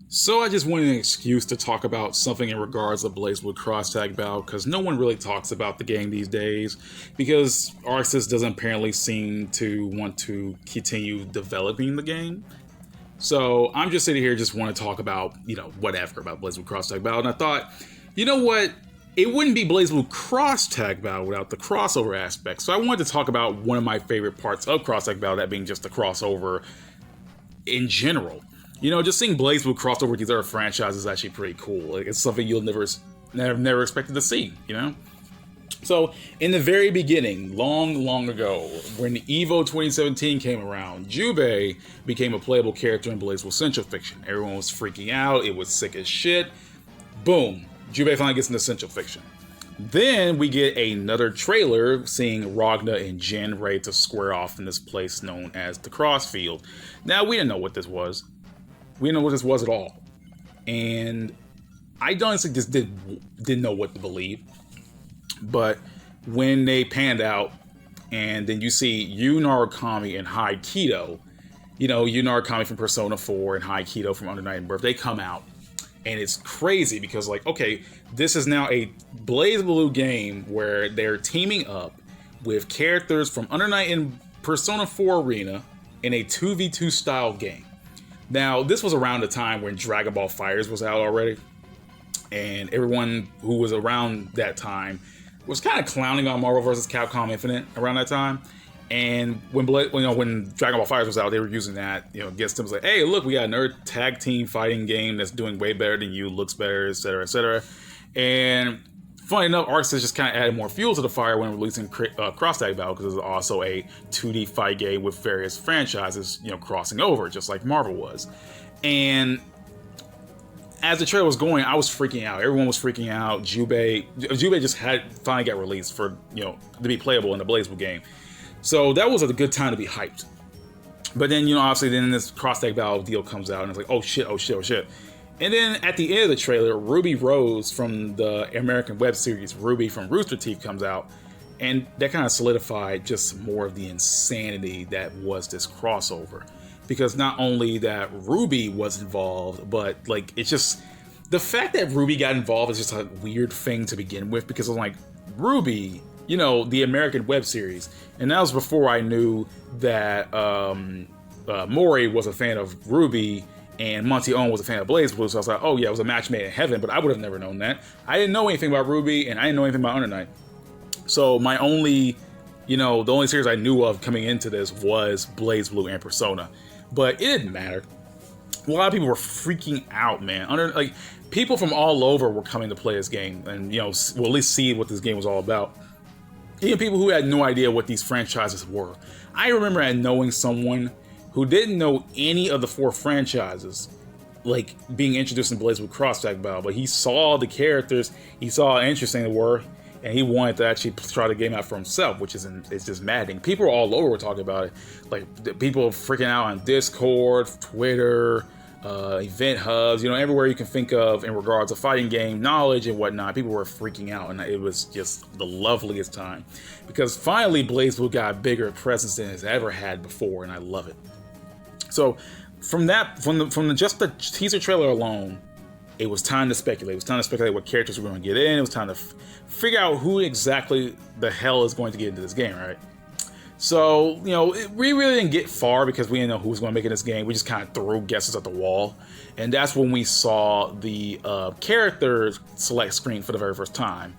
So I just wanted an excuse to talk about something in regards to BlazBlue Cross Tag Battle, because no one really talks about the game these days, because ARCSYS doesn't apparently seem to want to continue developing the game. So I'm just sitting here, just want to talk about, whatever about BlazBlue Cross Tag Battle, and I thought, you know what? It wouldn't be BlazBlue Cross Tag Battle without the crossover aspect. So I wanted to talk about one of my favorite parts of Cross Tag Battle, that being just the crossover in general. Just seeing BlazBlue cross over with these other franchises is actually pretty cool. Like, it's something you'll never expected to see. So, in the very beginning, long ago, when EVO 2017 came around, Jubei became a playable character in BlazBlue Central Fiction. Everyone was freaking out. It was sick as shit. Boom. Jubei finally gets into Central Fiction. Then we get another trailer seeing Ragna and Jin ready to square off in this place known as the Crossfield. Now, we didn't know what this was. We didn't know what this was at all. And I honestly just didn't know what to believe. But when they panned out, and then you see Yu Narukami and High Kido, Yu Narukami from Persona 4 and High Kido from Under Night and Birth, they come out. And it's crazy because, okay, this is now a BlazBlue game where they're teaming up with characters from Under Night and Persona 4 Arena in a 2v2 style game. Now, this was around the time when Dragon Ball FighterZ was out already, and everyone who was around that time was kind of clowning on Marvel vs. Capcom Infinite around that time. And when Dragon Ball FighterZ was out, they were using that, against them. It was like, hey, look, we got another tag team fighting game that's doing way better than you, looks better, etc., etc. And funny enough, ARCSYS just kind of added more fuel to the fire when releasing Cross Tag Battle, because it was also a 2D fight game with various franchises, crossing over, just like Marvel was. And as the trailer was going, I was freaking out. Everyone was freaking out. Jubei just finally got released for, to be playable in the BlazBlue game. So that was a good time to be hyped. But then, obviously, then this Cross Tag Battle deal comes out, and it's like, oh shit. And then at the end of the trailer, Ruby Rose from the American web series Ruby from Rooster Teeth comes out, and that kind of solidified just more of the insanity that was this crossover. Because not only that Ruby was involved, but it's just the fact that Ruby got involved is just a weird thing to begin with, because I'm like, Ruby, the American web series, and that was before I knew that Mori was a fan of Ruby and Monty Owen was a fan of BlazBlue, so I was like, oh yeah, it was a match made in heaven, but I would have never known that. I didn't know anything about Ruby, and I didn't know anything about Under Night. So my only, the only series I knew of coming into this was BlazBlue and Persona. But it didn't matter. A lot of people were freaking out, man. People from all over were coming to play this game, and at least see what this game was all about. Even people who had no idea what these franchises were. I remember knowing someone who didn't know any of the 4 franchises, being introduced in BlazBlue Cross Tag Battle, but he saw the characters, he saw how interesting they were, and he wanted to actually try the game out for himself, which it's just maddening. People all over were talking about it. People freaking out on Discord, Twitter, event hubs, everywhere you can think of in regards to fighting game knowledge and whatnot. People were freaking out, and it was just the loveliest time, because finally BlazBlue got a bigger presence than it's ever had before, and I love it. So from just the teaser trailer alone, it was time to speculate. It was time to speculate what characters were going to get in. It was time to figure out who exactly the hell is going to get into this game, right? So, we really didn't get far because we didn't know who was going to make it in this game. We just kind of threw guesses at the wall. And that's when we saw the character select screen for the very first time.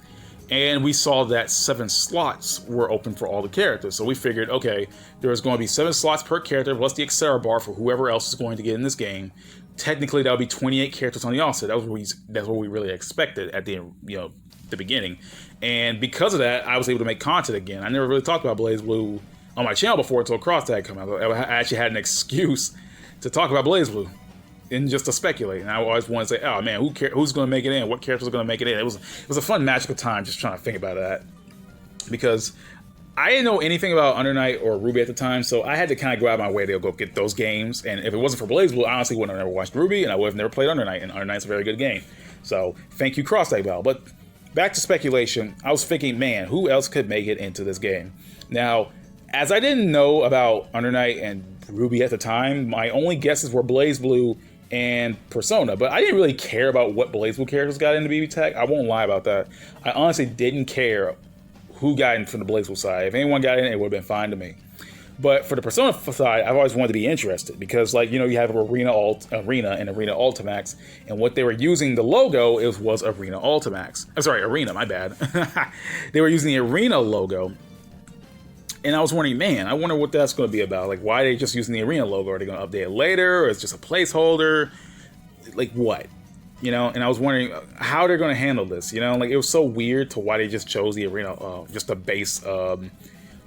And we saw that 7 slots were open for all the characters. So we figured, okay, there's going to be 7 slots per character, plus the Xera bar for whoever else is going to get in this game. Technically, that would be 28 characters on the offset. That's what we really expected at the beginning. And because of that, I was able to make content again. I never really talked about BlazBlue on my channel before until Cross Tag came out. I actually had an excuse to talk about BlazBlue and just to speculate. And I always wanted to say, oh man, who's going to make it in? What characters are going to make it in? It was a fun, magical time just trying to think about that. Because I didn't know anything about Under Night or Ruby at the time, so I had to kind of go out of my way to go get those games. And if it wasn't for BlazBlue, I honestly wouldn't have never watched Ruby, and I would have never played Under Night. And Under Night's a very good game. So thank you, Cross Tag Battle. But back to speculation, I was thinking, man, who else could make it into this game? Now, as I didn't know about Under Night and Ruby at the time, my only guesses were BlazBlue and Persona, but I didn't really care about what BlazBlue characters got into BBTAG. I won't lie about that. I honestly didn't care who got in from the BlazBlue side. If anyone got in, it would have been fine to me. But for the Persona side, I've always wanted to be interested because, like, you know, you have Arena and Arena Ultimax, and what they were using the logo was Arena Ultimax. I'm sorry, Arena, my bad. They were using the Arena logo. And I was wondering, man, I wonder what that's going to be about. Like, why are they just using the Arena logo? Are they going to update it later? Or is it just a placeholder? Like, what? You know, and I was wondering how they're going to handle this. You know, like, it was so weird to why they just chose the Arena, just the base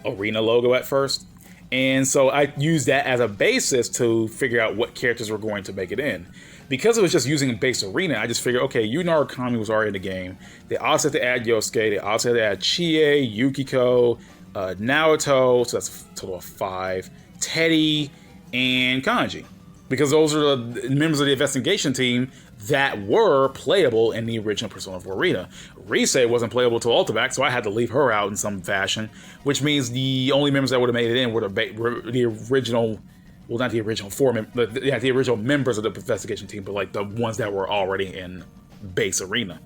Arena logo at first. And so I used that as a basis to figure out what characters were going to make it in. Because it was just using base Arena, I just figured, okay, Yu Narukami was already in the game. They also had to add Yosuke. They also had to add Chie, Yukiko, Naoto, so that's a total of 5, Teddy, and Kanji. Because those are the members of the investigation team that were playable in the original Persona 4 Arena. Rise wasn't playable till Ultimax, so I had to leave her out in some fashion, which means the only members that would have made it in were the original, well, not the original the original members of the investigation team, but like the ones that were already in base Arena.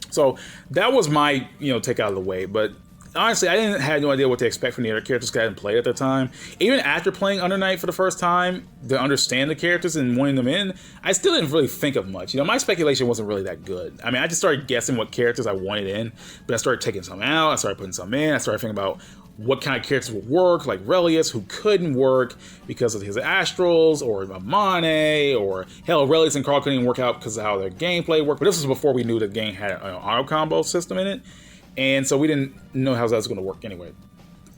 So that was my, take out of the way, but honestly, I had no idea what to expect from the other characters because I hadn't played at the time. Even after playing Under Night for the first time, to understand the characters and wanting them in, I still didn't really think of much. My speculation wasn't really that good. I mean, I just started guessing what characters I wanted in, but I started taking some out, I started putting some in, I started thinking about what kind of characters would work, like Relius, who couldn't work because of his astrals, or Amane, or hell, Relius and Carl couldn't even work out because of how their gameplay worked. But this was before we knew the game had an auto combo system in it. And so we didn't know how that was going to work anyway.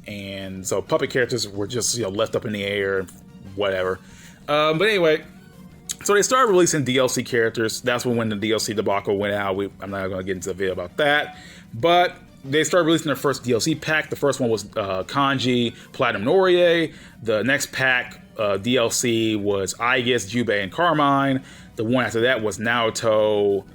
And so puppet characters were just, left up in the air, whatever. But anyway, so they started releasing DLC characters. That's when the DLC debacle went out. I'm not going to get into the video about that. But they started releasing their first DLC pack. The first one was Kanji, Platinum Norie. The next pack, DLC, was Aegis, Jubei, and Carmine. The one after that was Naoto,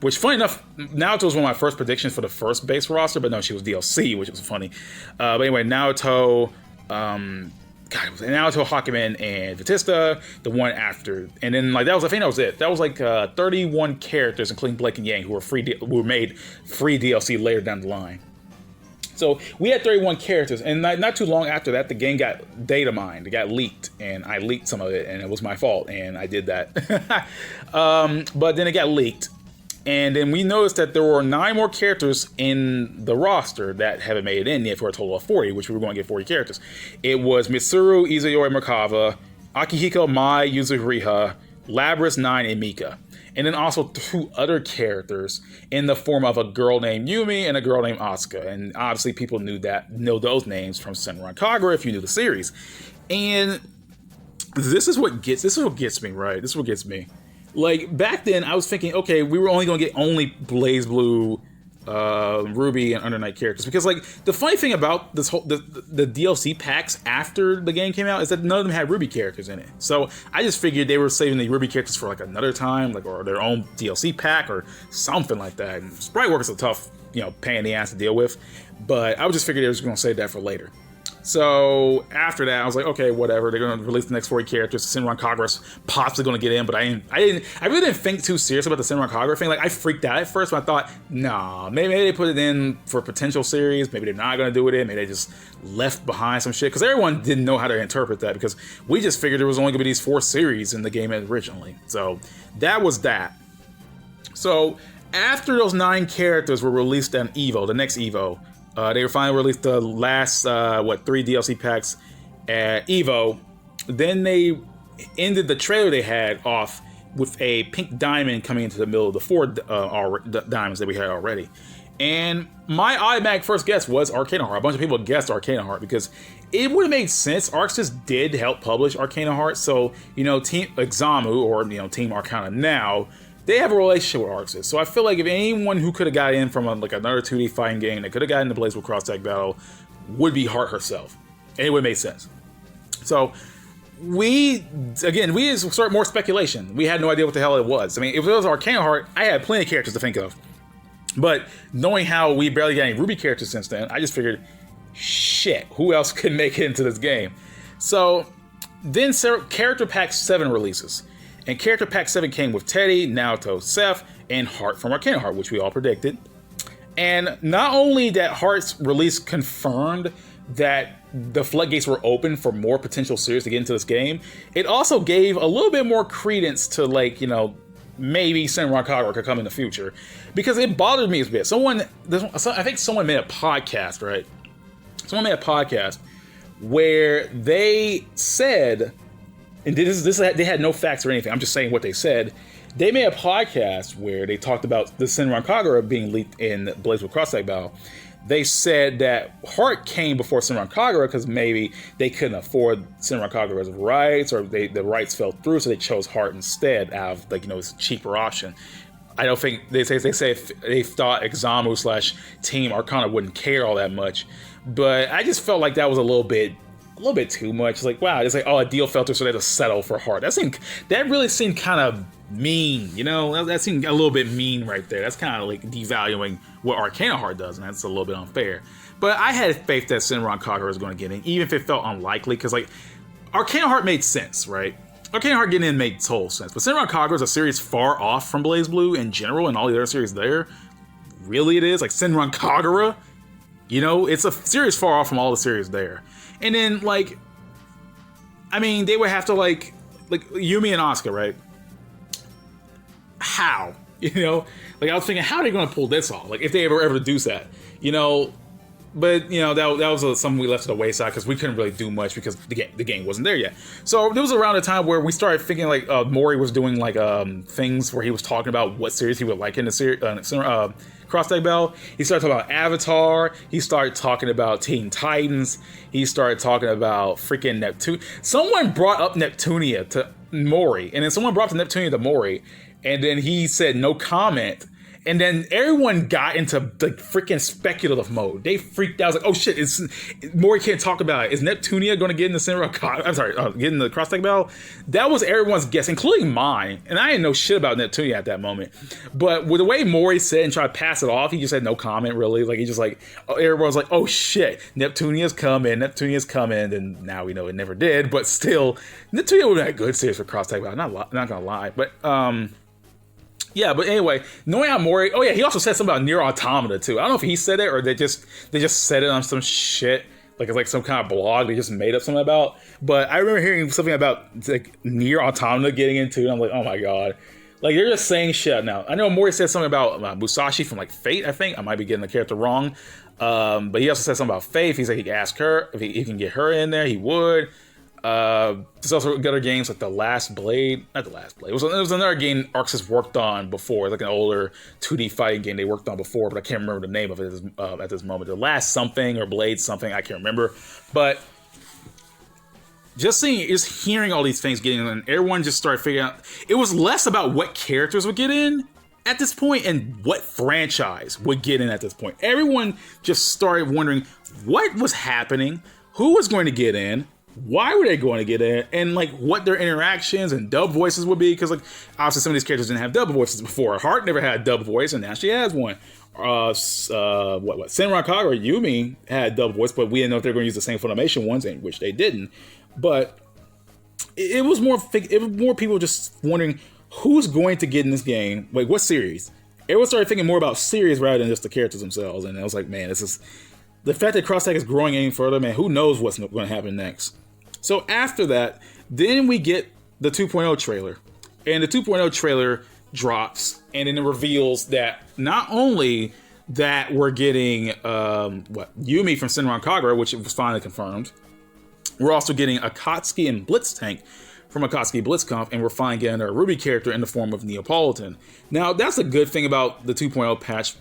which, funny enough, Naoto was one of my first predictions for the first base roster, but no, she was DLC, which was funny. But anyway, Naoto, it was Naoto, Hakumen, and Batista. The one after, and then I think that was it. That was like 31 characters, including Blake and Yang, who were made free DLC later down the line. So we had 31 characters, and not too long after that, the game got data mined. It got leaked, and I leaked some of it, and it was my fault, and I did that. But then it got leaked, and then we noticed that there were 9 more characters in the roster that haven't made it in yet, for a total of 40, which we were going to get 40 characters. It was Mitsuru, Izuyori Merkava, Akihiko, Mai, Yuzuriha, Labris, 9, and Mika. And then also 2 other characters in the form of a girl named Yumi and a girl named Asuka. And obviously people know those names from Senran Kagura if you knew the series. And this is what gets me, right? This is what gets me. Like, back then I was thinking, okay, we were only going to get BlazBlue, Ruby, and Under Night characters, because like the funny thing about this whole the DLC packs after the game came out is that none of them had Ruby characters in it. So I just figured they were saving the Ruby characters for like another time, like, or their own DLC pack or something like that. And sprite work is a tough, pain in the ass to deal with, but I would just figure they were just going to save that for later. So after that, I was like, okay, whatever. They're going to release the next 40 characters. Senran Kagura's possibly going to get in, but I really didn't think too serious about the Senran Kagura thing. Like, I freaked out at first, but I thought, nah, maybe they put it in for a potential series. Maybe they're not going to do it in. Maybe they just left behind some shit, because everyone didn't know how to interpret that, because we just figured there was only going to be these 4 series in the game originally. So that was that. So after those 9 characters were released on EVO, the next EVO, they were finally released the last, 3 DLC packs at EVO. Then they ended the trailer they had off with a pink diamond coming into the middle of the 4 diamonds that we had already. And my automatic first guess was Arcana Heart. A bunch of people guessed Arcana Heart because it would have made sense. ARCSYS did help publish Arcana Heart. So, Team Examu, or, Team Arcana now, they have a relationship with ARCSYS. So I feel like if anyone who could have got in from another 2D fighting game that could have gotten the BlazBlue Cross Tag Battle would be Heart herself. And it would have made sense. So we just start more speculation. We had no idea what the hell it was. I mean, if it was Arcana Heart, I had plenty of characters to think of. But knowing how we barely got any Ruby characters since then, I just figured, shit, who else could make it into this game? So then Character Pack 7 releases. And Character Pack 7 came with Teddy, Naoto, Seth, and Heart from Arcana Heart, which we all predicted. And not only that Heart's release confirmed that the floodgates were open for more potential series to get into this game, it also gave a little bit more credence to, like, you know, maybe Senran Kagura could come in the future. Because it bothered me a bit. I think someone made a podcast, right? Someone made a podcast where they said, and they had no facts or anything, I'm just saying what they said. They made a podcast where they talked about the Senran Kagura being leaked in BlazBlue Cross-Tag Battle. They said that Heart came before Senran Kagura because maybe they couldn't afford Senran Kagura's rights, or the rights fell through, so they chose Heart instead out of, like, you know, it's a cheaper option. I don't think they say they thought Examu / Team Arcana wouldn't care all that much, but I just felt like that was a little bit too much. It's like, wow, it's like, oh, a deal fell through, so they had to settle for Heart. That really seemed kind of mean, you know? That seemed a little bit mean right there. That's kind of like devaluing what Arcana Heart does, and that's a little bit unfair. But I had faith that Senran Kagura was going to get in, even if it felt unlikely, because, like, Arcana Heart made sense, right? Arcana Heart getting in made total sense. But Senran Kagura is a series far off from BlazBlue in general and all the other series there. Really it is? Like, Senran Kagura? You know, it's a series far off from all the series there. And then, like, I mean, they would have to, like Yumi and Asuka, right? How? You know? Like, I was thinking, how are they going to pull this off? Like, if they ever do that, you know? But, you know, that was something we left to the wayside because we couldn't really do much because the game wasn't there yet. So there was around a time where we started thinking, like, Mori was doing, like, things where he was talking about what series he would like in the series, Cross-Tag Battle. He started talking about Avatar. He started talking about Teen Titans. He started talking about freaking Neptune. Someone brought up Neptunia to Mori, and then someone brought up Neptunia to Mori, and then he said no comment. And then everyone got into the freaking speculative mode. They freaked out. I was like, oh shit, Mori can't talk about it. Is Neptunia going to get in the get in the Cross-Tag Battle? That was everyone's guess, including mine. And I didn't know shit about Neptunia at that moment. But with the way Mori said and tried to pass it off, he just had no comment really. Like, he just like, everyone was like, oh shit, Neptunia's coming. And now we know it never did. But still, Neptunia would have been a good series for Cross-Tag Battle. Not going to lie. But, yeah, but anyway, knowing how Mori... Oh, yeah, he also said something about Nier Automata, too. I don't know if he said it or they just said it on some shit. Like, it's like some kind of blog they just made up something about. But I remember hearing something about, like, Nier Automata getting into it. And I'm like, oh my god. Like, they're just saying shit now. I know Mori said something about Musashi from, like, Fate, I think. I might be getting the character wrong. But he also said something about Faith. He's like, he can ask her. If he can get her in there, he would. There's also other games like The Last Blade. Not The Last Blade. It was another game ARCSYS worked on before, like an older 2D fighting game they worked on before, but I can't remember the name of it at this moment. The Last something or Blade something, I can't remember. But just hearing all these things getting in, everyone just started figuring out. It was less about what characters would get in at this point and what franchise would get in at this point. Everyone just started wondering what was happening, who was going to get in, why were they going to get in, and like what their interactions and dub voices would be, because like obviously some of these characters didn't have dub voices before. Heart never had a dub voice, and now she has one. Senran Kagura or Yumi had a dub voice, but we didn't know if they were going to use the same Funimation ones, in which they didn't. But it was more people just wondering who's going to get in this game, like what series. Everyone started thinking more about series rather than just the characters themselves, and I was like, man, this is the fact that Cross-Tag is growing any further, man. Who knows what's going to happen next? So after that, then we get the 2.0 trailer. And the 2.0 trailer drops, and then it reveals that not only that we're getting Yumi from Senran Kagura, which was finally confirmed, we're also getting Akatsuki and Blitztank from Akatsuki Blitzkampf, and we're finally getting a Ruby character in the form of Neapolitan. Now, that's a good thing about the 2.0 patch,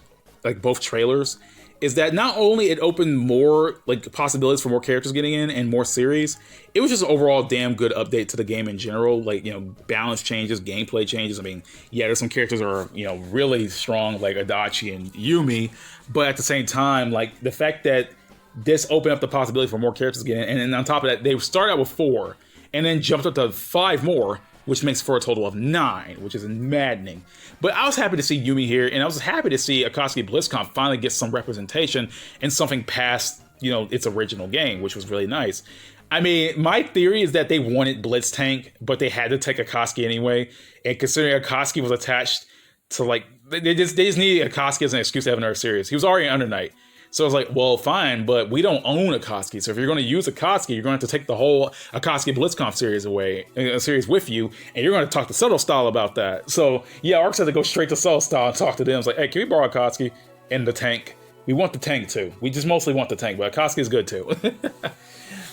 like both trailers, is that not only it opened more like possibilities for more characters getting in and more series, it was just an overall damn good update to the game in general. Like, you know, balance changes, gameplay changes. I mean, yeah, there's some characters that are, you know, really strong like Adachi and Yumi, but at the same time, like the fact that this opened up the possibility for more characters getting in, and then on top of that, they started out with 4 and then jumped up to 5 more, which makes for a total of 9, which is maddening. But I was happy to see Yumi here, and I was happy to see Akatsuki Blitzkampf finally get some representation and something past, you know, its original game, which was really nice. I mean, my theory is that they wanted Blitz Tank, but they had to take Akatsuki anyway. And considering Akatsuki was attached to like, they just needed Akatsuki as an excuse to have another series. He was already Under Night. So I was like, well, fine, but we don't own Akatsuki. So if you're going to use Akatsuki, you're going to have to take the whole Akatsuki Blitzconf series away, a series with you, and you're going to talk to Subtle Style about that. So yeah, ARCSYS had to go straight to Subtle Style and talk to them. It's like, hey, can we borrow Akatsuki and the tank? We want the tank too. We just mostly want the tank, but Akatsuki is good too.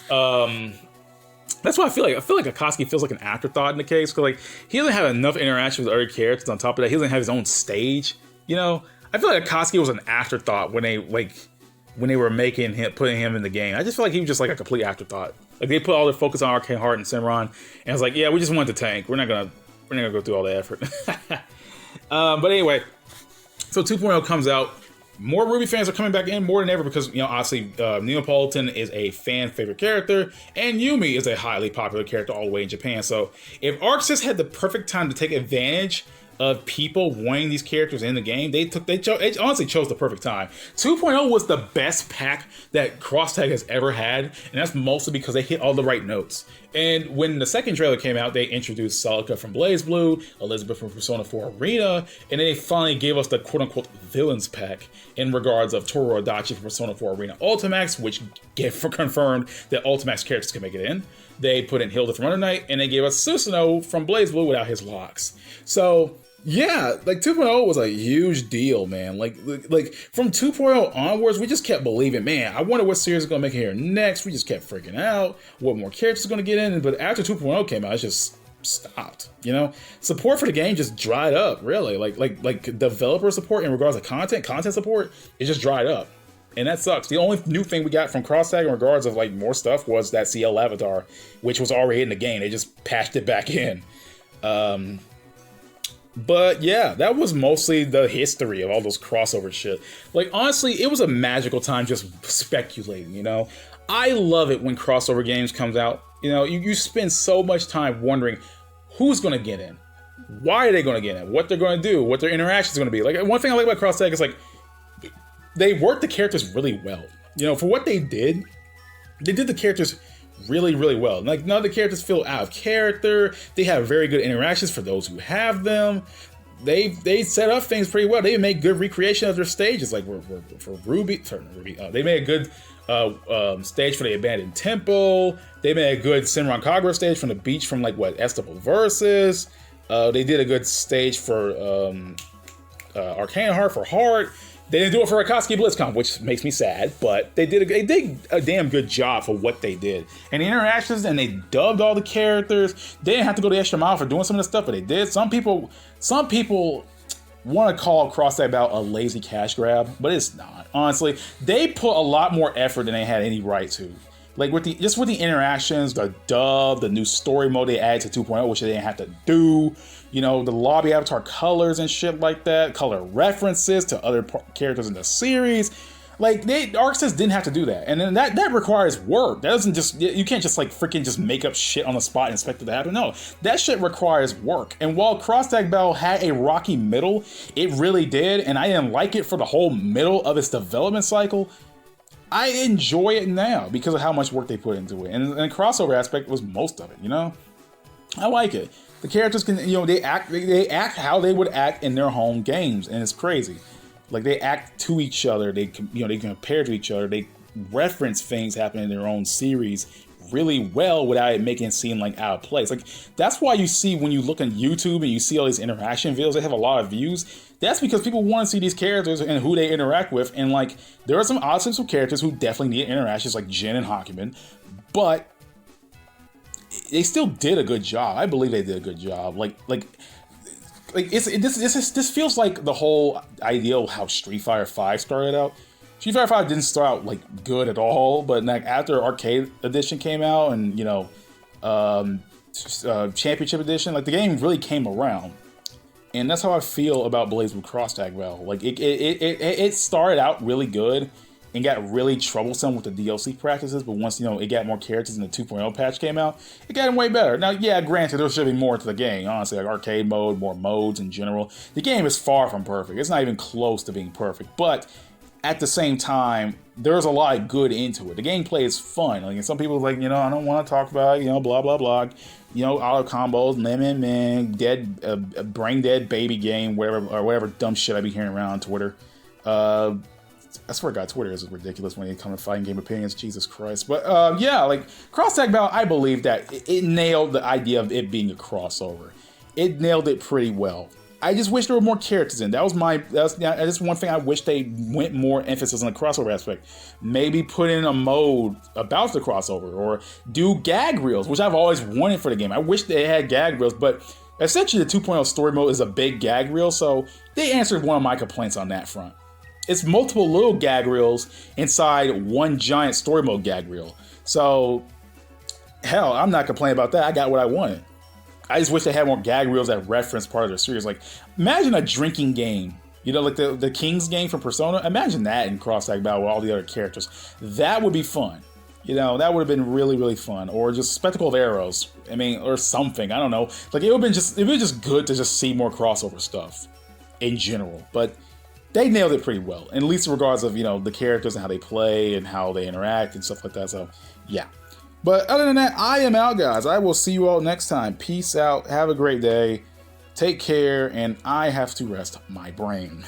That's why I feel like Akatsuki feels like an afterthought in the case, because like he doesn't have enough interaction with other characters. On top of that, he doesn't have his own stage. You know, I feel like Akatsuki was an afterthought when they were putting him in the game. I just feel like he was just like a complete afterthought. Like they put all their focus on Arcane Heart and Simran, and it's like, yeah, we just want the tank. We're not gonna go through all the effort. But anyway, so 2.0 comes out. More Ruby fans are coming back in more than ever because, you know, obviously Neapolitan is a fan favorite character and Yumi is a highly popular character all the way in Japan. So if ARCSYS had the perfect time to take advantage of people wanting these characters in the game, they honestly chose the perfect time. 2.0 was the best pack that Crosstag has ever had, and that's mostly because they hit all the right notes. And when the second trailer came out, they introduced Celica from BlazBlue, Elizabeth from Persona 4 Arena, and then they finally gave us the quote-unquote villains pack in regards of Toru Adachi from Persona 4 Arena Ultimax, which confirmed that Ultimax characters can make it in. They put in Hilda from Under Night, and they gave us Susanoo from BlazBlue without his locks. So yeah, like 2.0 was a huge deal, man. Like from 2.0 onwards, we just kept believing, man, I wonder what series is going to make it here next. We just kept freaking out what more characters are going to get in. But after 2.0 came out, it just stopped, you know? Support for the game just dried up, really. Like developer support in regards to content support, it just dried up. And that sucks. The only new thing we got from Crosstag in regards of like more stuff was that CL Avatar, which was already in the game. They just patched it back in. But yeah, that was mostly the history of all those crossover shit. Like, honestly, it was a magical time just speculating, you know? I love it when crossover games comes out. You know, you spend so much time wondering who's going to get in, why are they going to get in, what they're going to do, what their interactions are going to be. Like, one thing I like about Crosstag is, like, they work the characters really well. You know, for what they did the characters really, really well. Like, none of the characters feel out of character. They have very good interactions for those who have them. They set up things pretty well. They make good recreation of their stages. Like for Ruby, they made a good stage for the Abandoned Temple. They made a good Senran Kagura stage from the beach from like what Estival Versus. They did a good stage for Arcane Heart for Heart. They didn't do it for Akatsuki BlitzCon, which makes me sad, but they did a damn good job for what they did. And the interactions, and they dubbed all the characters. They didn't have to go the extra mile for doing some of the stuff, but they did. Some people want to call Crosstag about a lazy cash grab, but it's not. Honestly, they put a lot more effort than they had any right to. Like with the interactions, the dub, the new story mode they added to 2.0, which they didn't have to do. You know, the lobby avatar colors and shit like that, color references to other characters in the series. Like, ARCSYS didn't have to do that. And then that requires work. That doesn't just, you can't just like freaking just make up shit on the spot and expect it to happen. No, that shit requires work. And while Crosstag Battle had a rocky middle, it really did. And I didn't like it for the whole middle of its development cycle. I enjoy it now because of how much work they put into it. And the crossover aspect was most of it, you know? I like it. The characters can, you know, they act how they would act in their home games, and it's crazy. Like, they act to each other, they compare to each other, they reference things happening in their own series really well without it making it seem like out of place. Like, that's why you see when you look on YouTube and you see all these interaction videos, they have a lot of views. That's because people want to see these characters and who they interact with, and like, there are some odd sense of characters who definitely need interactions, like Jin and Hakumen, but they still did a good job. I believe they did a good job. This feels like the whole idea of how Street Fighter V started out. Street Fighter V didn't start out like good at all, but like after Arcade Edition came out and, you know, Championship Edition, like the game really came around. And that's how I feel about BlazBlue Crosstag Battle. Like it started out really good and got really troublesome with the DLC practices, but once, you know, it got more characters and the 2.0 patch came out, it got way better. Now, yeah, granted, there should be more to the game, honestly, like arcade mode, more modes in general. The game is far from perfect. It's not even close to being perfect, but at the same time, there's a lot of good into it. The gameplay is fun. Like, some people like, you know, I don't want to talk about, you know, blah blah blah, you know, auto combos, man, dead, brain dead baby game, whatever dumb shit I be hearing around on Twitter. I swear to God, Twitter is ridiculous when they come to fighting game opinions. Jesus Christ. But yeah, like Cross Tag Battle, I believe that it nailed the idea of it being a crossover. It nailed it pretty well. I just wish there were more characters in. That's one thing I wish they went more emphasis on the crossover aspect. Maybe put in a mode about the crossover, or do gag reels, which I've always wanted for the game. I wish they had gag reels, but essentially the 2.0 story mode is a big gag reel, so they answered one of my complaints on that front. It's multiple little gag reels inside one giant story mode gag reel. So, hell, I'm not complaining about that. I got what I wanted. I just wish they had more gag reels that reference part of their series. Like, imagine a drinking game. You know, like the King's game from Persona? Imagine that in Cross Tag Battle with all the other characters. That would be fun. You know, that would have been really, really fun. Or just Spectacle of Arrows. I mean, or something. I don't know. Like, it would have been just good to just see more crossover stuff in general. But they nailed it pretty well, in at least in regards of, you know, the characters and how they play and how they interact and stuff like that. So, yeah. But other than that, I am out, guys. I will see you all next time. Peace out. Have a great day. Take care. And I have to rest my brain.